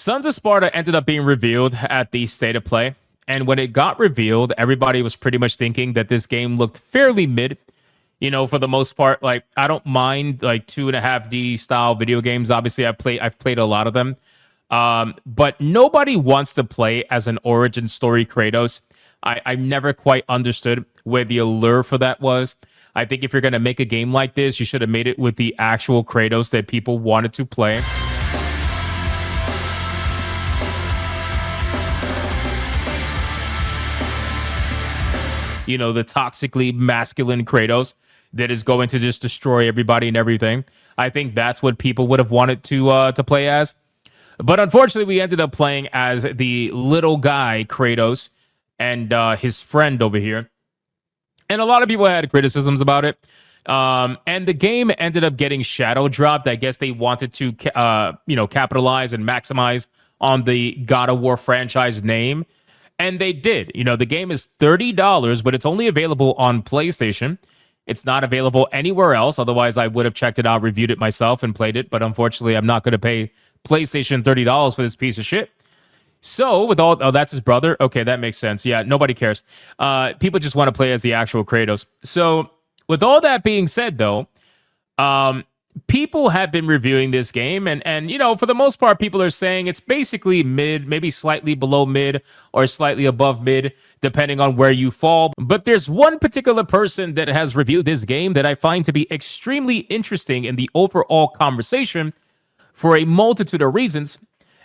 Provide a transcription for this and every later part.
Sons of Sparta ended up being revealed at the State of Play. And when it got revealed, everybody was pretty much thinking that this game looked fairly mid. You know, for the most part, like I don't mind like 2.5D style video games. Obviously, I've played a lot of them. But nobody wants to play as an origin story Kratos. I never quite understood where the allure for that was. I think if you're going to make a game like this, you should have made it with the actual Kratos that people wanted to play. You know, the toxically masculine Kratos that is going to just destroy everybody and everything. I think that's what people would have wanted to play as. But unfortunately, we ended up playing as the little guy Kratos and his friend over here. And a lot of people had criticisms about it. And the game ended up getting shadow dropped. I guess they wanted to, capitalize and maximize on the God of War franchise name. And they did. You know, the game is $30, but it's only available on PlayStation. It's not available anywhere else. Otherwise, I would have checked it out, reviewed it myself, and played it. But unfortunately, I'm not going to pay PlayStation $30 for this piece of shit. So with all, oh, that's his brother. Okay, that makes sense. Yeah, nobody cares. People just want to play as the actual Kratos. So with all that being said, though, people have been reviewing this game, and you know, for the most part, people are saying it's basically mid, maybe slightly below mid or slightly above mid, depending on where you fall. But there's one particular person that has reviewed this game that I find to be extremely interesting in the overall conversation for a multitude of reasons,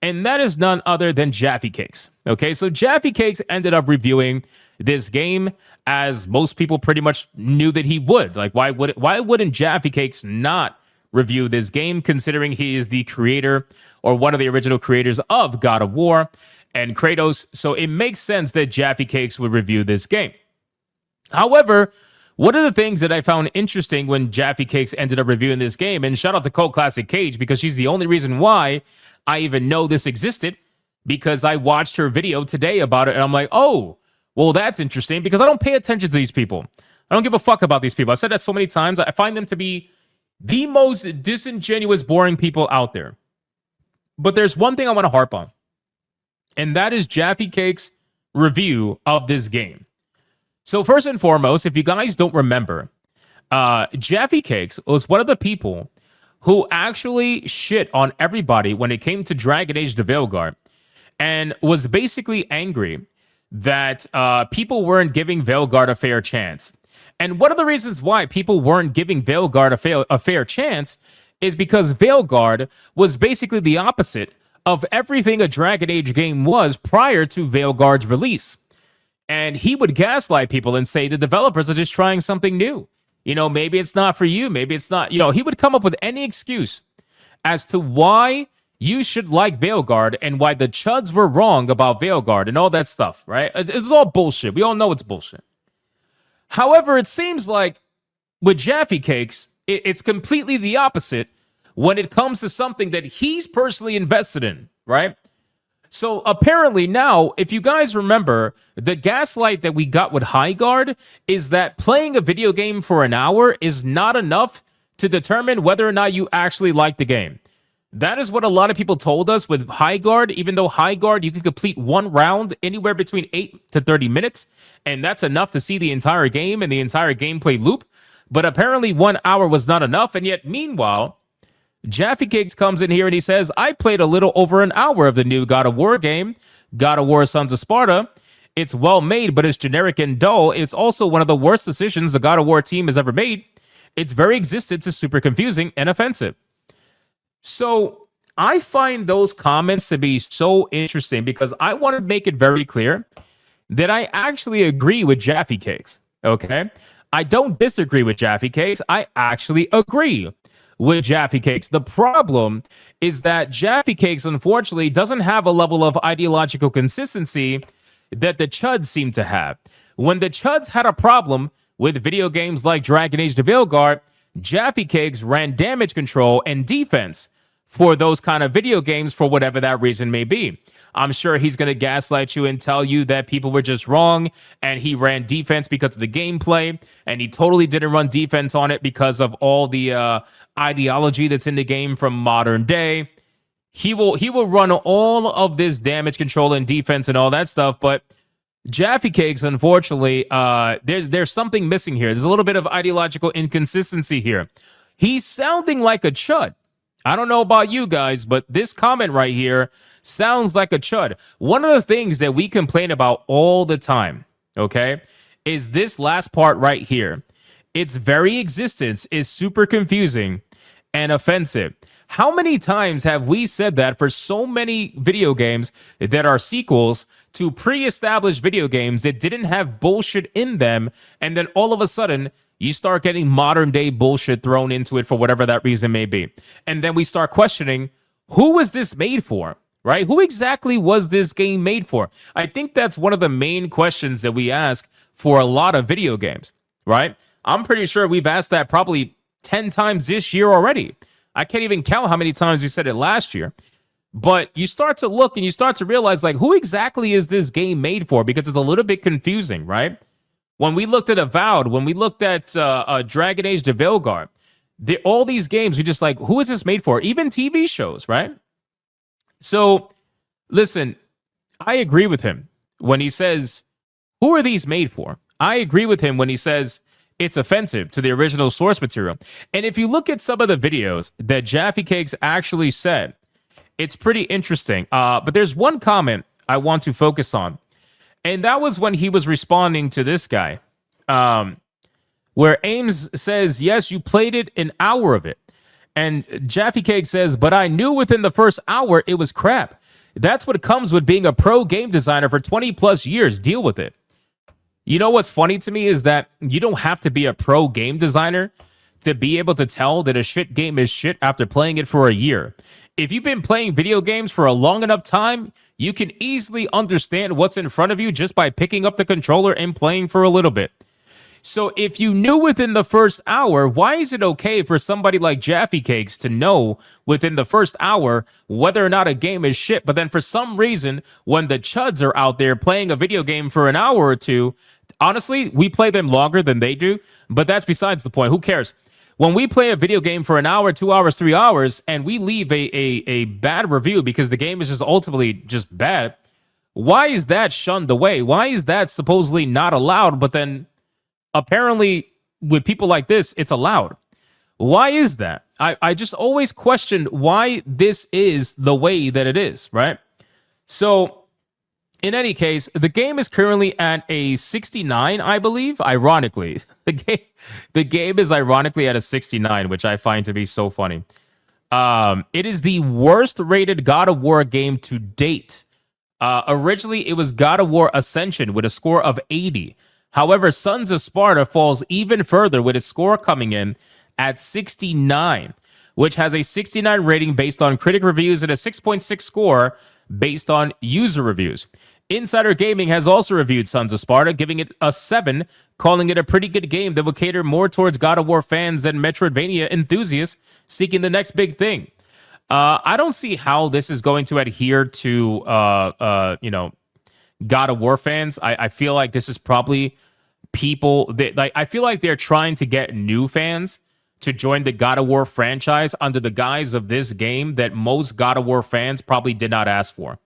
and that is none other than Jaffe Cakes. Okay, so Jaffe Cakes ended up reviewing this game as most people pretty much knew that he would. Like, why wouldn't Jaffe Cakes not review this game, considering he is the creator or one of the original creators of God of War and Kratos? So it makes sense that Jaffe Cakes would review this game. However, one of the things that I found interesting when Jaffe Cakes ended up reviewing this game, and shout out to Cult Classic Cage, because she's the only reason why I even know this existed, because I watched her video today about it, and I'm like, oh, well, that's interesting, because I don't pay attention to these people. I don't give a fuck about these people. I've said that so many times. I find them to be the most disingenuous, boring people out there. But there's one thing I want to harp on, and that is Jaffe Cakes' review of this game. So first and foremost, if you guys don't remember, Jaffe Cakes was one of the people who actually shit on everybody when it came to Dragon Age the Veilguard, and was basically angry that people weren't giving Veilguard a fair chance. And one of the reasons why people weren't giving Veilguard a fair chance is because Veilguard was basically the opposite of everything a Dragon Age game was prior to Veilguard's release. And he would gaslight people and say the developers are just trying something new. You know, maybe it's not for you. Maybe it's not. You know, he would come up with any excuse as to why you should like Veilguard and why the Chuds were wrong about Veilguard and all that stuff, right? It's all bullshit. We all know it's bullshit. However, it seems like with Jaffe Cakes, it's completely the opposite when it comes to something that he's personally invested in, right? So apparently now, if you guys remember, the gaslight that we got with Highguard is that playing a video game for an hour is not enough to determine whether or not you actually like the game. That is what a lot of people told us with Highguard, even though Highguard, you can complete one round anywhere between 8 to 30 minutes, and that's enough to see the entire game and the entire gameplay loop. But apparently 1 hour was not enough, and yet meanwhile, Jaffe Cakes comes in here and he says, I played a little over an hour of the new God of War game, God of War Sons of Sparta. It's well made, but it's generic and dull. It's also one of the worst decisions the God of War team has ever made. Its very existence is super confusing and offensive. So I find those comments to be so interesting because I want to make it very clear that I actually agree with Jaffe Cakes, okay? I don't disagree with Jaffe Cakes. I actually agree with Jaffe Cakes. The problem is that Jaffe Cakes, unfortunately, doesn't have a level of ideological consistency that the Chuds seem to have. When the Chuds had a problem with video games like Dragon Age the Veilguard, Jaffe Cakes ran damage control and defense for those kind of video games for whatever that reason may be. I'm sure he's going to gaslight you and tell you that people were just wrong and he ran defense because of the gameplay, and he totally didn't run defense on it because of all the ideology that's in the game from modern day. He will run all of this damage control and defense and all that stuff, but Jaffe Cakes, unfortunately, there's something missing here. There's a little bit of ideological inconsistency here. He's sounding like a chud. I don't know about you guys, but this comment right here sounds like a chud. One of the things that we complain about all the time, okay, is this last part right here. Its very existence is super confusing and offensive. How many times have we said that for so many video games that are sequels to pre-established video games that didn't have bullshit in them, and then all of a sudden you start getting modern day bullshit thrown into it for whatever that reason may be. And then we start questioning, who was this made for? Right? Who exactly was this game made for? I think that's one of the main questions that we ask for a lot of video games, right? I'm pretty sure we've asked that probably 10 times this year already. I can't even count how many times we said it last year. But you start to look and you start to realize, like, who exactly is this game made for? Because it's a little bit confusing, right? When we looked at Avowed, when we looked at Dragon Age de Vilgar, all these games, we just like, who is this made for? Even TV shows, right? So, listen, I agree with him when he says, who are these made for? I agree with him when he says it's offensive to the original source material. And if you look at some of the videos that Jaffe Cakes actually said, it's pretty interesting. But there's one comment I want to focus on. And that was when he was responding to this guy, where Ames says, yes, you played it an hour of it. And Jaffe Cake says, but I knew within the first hour it was crap. That's what comes with being a pro game designer for 20 plus years. Deal with it. You know what's funny to me is that you don't have to be a pro game designer to be able to tell that a shit game is shit after playing it for a year. If you've been playing video games for a long enough time, you can easily understand what's in front of you just by picking up the controller and playing for a little bit. So if you knew within the first hour, why is it okay for somebody like Jaffe Cakes to know within the first hour whether or not a game is shit? But then for some reason, when the chuds are out there playing a video game for an hour or two, honestly, we play them longer than they do, but that's besides the point. Who cares? When we play a video game for an hour, 2 hours, 3 hours, and we leave a bad review because the game is just ultimately just bad, why is that shunned away? Why is that supposedly not allowed? But then apparently with people like this, it's allowed. Why is that? I just always questioned why this is the way that it is, right? So in any case, the game is currently at a 69, I believe. Ironically, the game is ironically at a 69, which I find to be so funny. It is the worst rated God of War game to date. Originally, it was God of War Ascension with a score of 80. However, Sons of Sparta falls even further with its score coming in at 69, which has a 69 rating based on critic reviews and a 6.6 score based on user reviews. Insider Gaming has also reviewed Sons of Sparta, giving it a 7, calling it a pretty good game that will cater more towards God of War fans than Metroidvania enthusiasts seeking the next big thing. I don't see how this is going to adhere to, God of War fans. I feel like this is probably people that, like, I feel like they're trying to get new fans to join the God of War franchise under the guise of this game that most God of War fans probably did not ask for.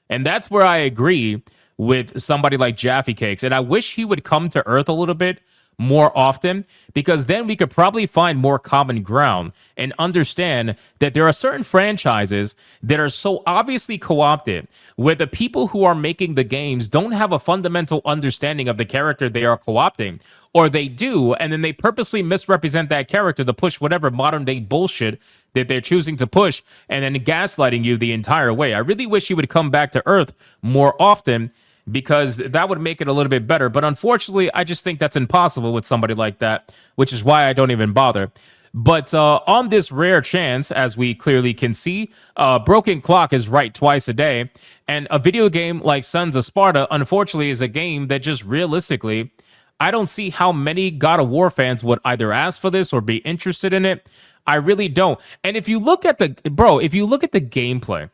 And that's where I agree with somebody like Jaffe Cakes. And I wish he would come to Earth a little bit more often, because then we could probably find more common ground and understand that there are certain franchises that are so obviously co-opted where the people who are making the games don't have a fundamental understanding of the character they are co-opting, or they do, and then they purposely misrepresent that character to push whatever modern day bullshit that they're choosing to push, and then gaslighting you the entire way. I really wish he would come back to Earth more often, because that would make it a little bit better. But unfortunately, I just think that's impossible with somebody like that, which is why I don't even bother. But on this rare chance, as we clearly can see, Broken Clock is right twice a day. And a video game like Sons of Sparta, unfortunately, is a game that just realistically, I don't see how many God of War fans would either ask for this or be interested in it. I really don't. And if you look at the gameplay,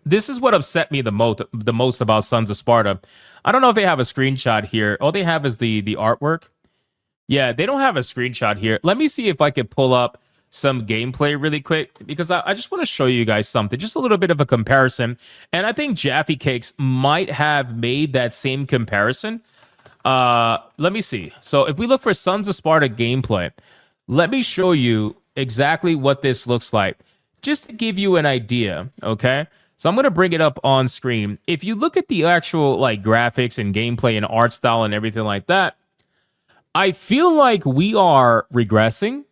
this is what upset me the most about Sons of Sparta. I don't know if they have a screenshot here. All they have is the artwork. Yeah, they don't have a screenshot here. Let me see if I could pull up some gameplay really quick because I just want to show you guys something, just a little bit of a comparison. And I think Jaffe Cakes might have made that same comparison. Let me see. So if we look for Sons of Sparta gameplay, let me show you exactly what this looks like, just to give you an idea, okay? So I'm going to bring it up on screen. If you look at the actual like graphics and gameplay and art style and everything like that, I feel like we are regressing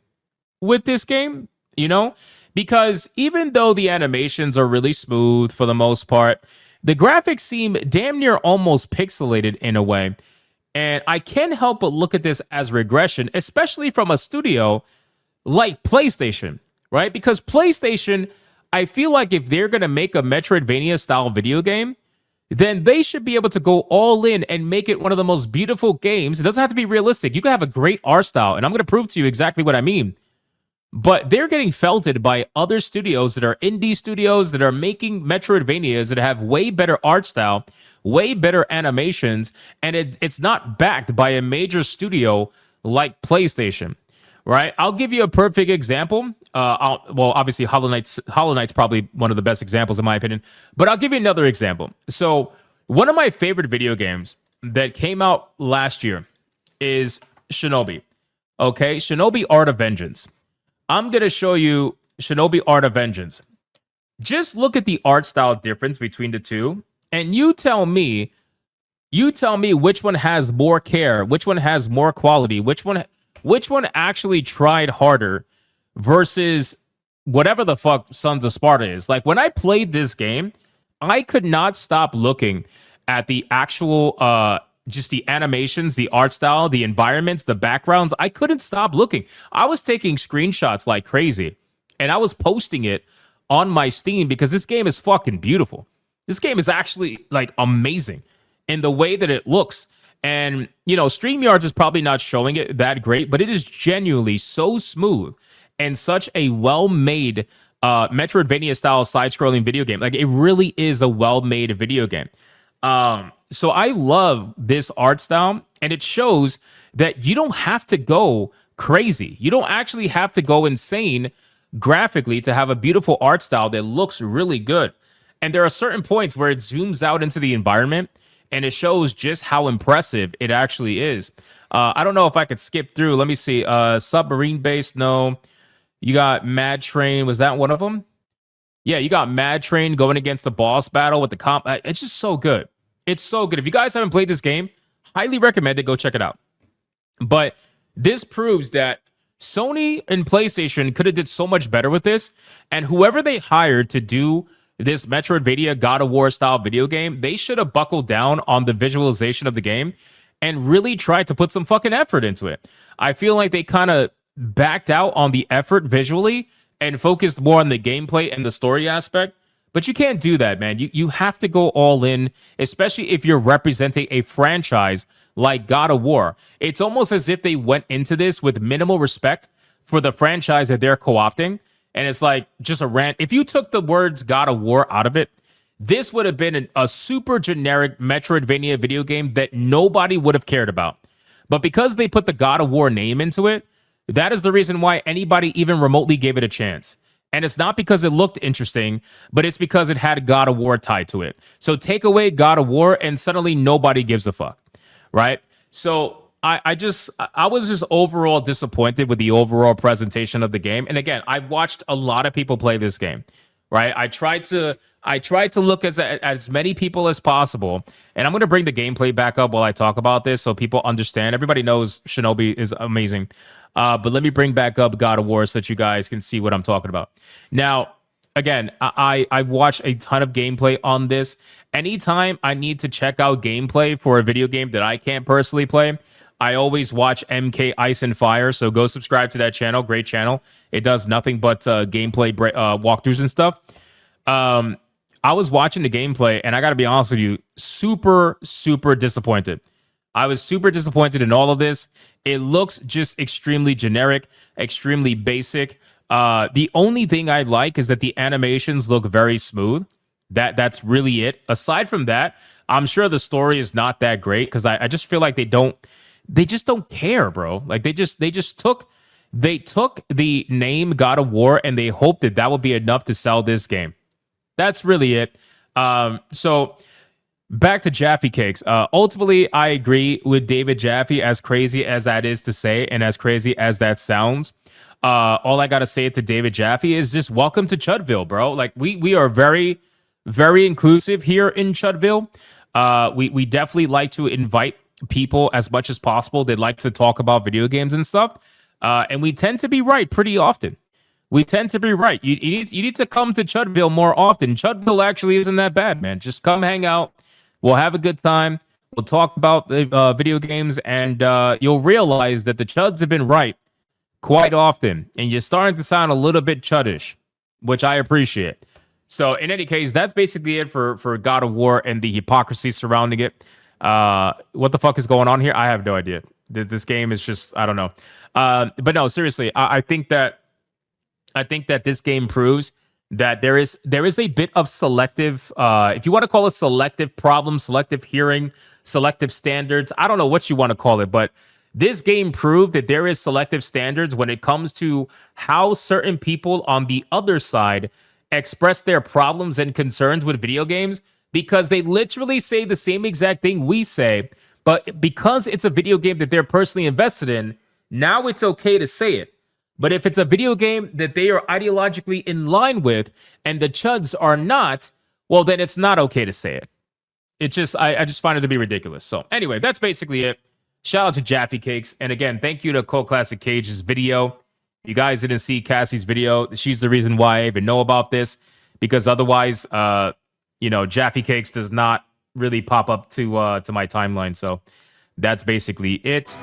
with this game, you know, because even though the animations are really smooth for the most part, the graphics seem damn near almost pixelated in a way. And I can't help but look at this as regression, especially from a studio like PlayStation, right? Because PlayStation, I feel like if they're going to make a Metroidvania style video game, then they should be able to go all in and make it one of the most beautiful games. It doesn't have to be realistic. You can have a great art style, and I'm going to prove to you exactly what I mean. But they're getting felted by other studios that are indie studios that are making Metroidvanias that have way better art style, way better animations, and it's not backed by a major studio like PlayStation, right? I'll give you a perfect example. Well, obviously, Hollow Knight's probably one of the best examples in my opinion, but I'll give you another example. So one of my favorite video games that came out last year is Shinobi. Okay, Shinobi Art of Vengeance. I'm going to show you Shinobi Art of Vengeance. Just look at the art style difference between the two, and you tell me which one has more care, which one has more quality, which one actually tried harder versus whatever the fuck Sons of Sparta is. Like when I played this game, I could not stop looking at the actual just the animations, the art style, the environments, the backgrounds. I couldn't stop looking. I was taking screenshots like crazy, and I was posting it on my Steam because this game is fucking beautiful. This game is actually like amazing in the way that it looks. And, you know, StreamYards is probably not showing it that great, but it is genuinely so smooth and such a well-made Metroidvania style side-scrolling video game. Like it really is a well-made video game. So I love this art style, and it shows that you don't have to go crazy. You don't actually have to go insane graphically to have a beautiful art style that looks really good. And there are certain points where it zooms out into the environment, and it shows just how impressive it actually is. I don't know if I could skip through. Let me see. Submarine base, no. You got Mad Train. Was that one of them? Yeah, you got Mad Train going against the boss battle with the comp. It's just so good. It's so good. If you guys haven't played this game, highly recommend it. Go check it out. But this proves that Sony and PlayStation could have did so much better with this. And whoever they hired to do this Metroidvania God of War style video game, they should have buckled down on the visualization of the game and really tried to put some fucking effort into it. I feel like they kind of backed out on the effort visually and focused more on the gameplay and the story aspect. But you can't do that, man. You have to go all in, especially if you're representing a franchise like God of War. It's almost as if they went into this with minimal respect for the franchise that they're co-opting. And it's like just a rant. If you took the words God of War out of it, this would have been a super generic Metroidvania video game that nobody would have cared about. But because they put the God of War name into it, that is the reason why anybody even remotely gave it a chance. And it's not because it looked interesting, but it's because it had God of War tied to it. So take away God of War and suddenly nobody gives a fuck, right? So I was just overall disappointed with the overall presentation of the game. And again, I watched a lot of people play this game, right? I tried to look as many people as possible. And I'm going to bring the gameplay back up while I talk about this so people understand. Everybody knows Shinobi is amazing. But let me bring back up God of War so that you guys can see what I'm talking about. Now, again, I've watched a ton of gameplay on this. Anytime I need to check out gameplay for a video game that I can't personally play, I always watch MK Ice and Fire. So go subscribe to that channel. Great channel. It does nothing but gameplay walkthroughs and stuff. I was watching the gameplay, and I got to be honest with you, super, super disappointed. I was super disappointed in all of this. It looks just extremely generic, extremely basic. The only thing I like is that the animations look very smooth. That's really it. Aside from that, I'm sure the story is not that great because I just feel like they just don't care, bro. Like they just took They took the name God of War and they hoped that that would be enough to sell this game. That's really it. So back to Jaffe Cakes. Ultimately, I agree with David Jaffe, as crazy as that is to say and as crazy as that sounds. All I gotta say to David Jaffe is just welcome to Chudville, bro. Like we are very, very inclusive here in Chudville. We definitely like to invite people as much as possible. They like to talk about video games and stuff. And we tend to be right pretty often. We tend to be right. You need to come to Chudville more often. Chudville actually isn't that bad, man. Just come hang out. We'll have a good time. We'll talk about video games, and you'll realize that the Chuds have been right quite often, and you're starting to sound a little bit Chudish, which I appreciate. So, in any case, that's basically it for God of War and the hypocrisy surrounding it. What the fuck is going on here? I have no idea. This game is just, I don't know. But no, seriously, I think that this game proves that there is a bit of selective, if you want to call it selective problem, selective hearing, selective standards. I don't know what you want to call it, but this game proved that there is selective standards when it comes to how certain people on the other side express their problems and concerns with video games, because they literally say the same exact thing we say, but because it's a video game that they're personally invested in, now it's okay to say it. But if it's a video game that they are ideologically in line with and the Chuds are not, well, then it's not okay to say it. It just, I just find it to be ridiculous. So anyway, that's basically it. Shout out to Jaffe Cakes. And again, thank you to Cult Classic Cage's video. You guys didn't see Cassie's video. She's the reason why I even know about this, because otherwise, Jaffe Cakes does not really pop up to my timeline. So that's basically it.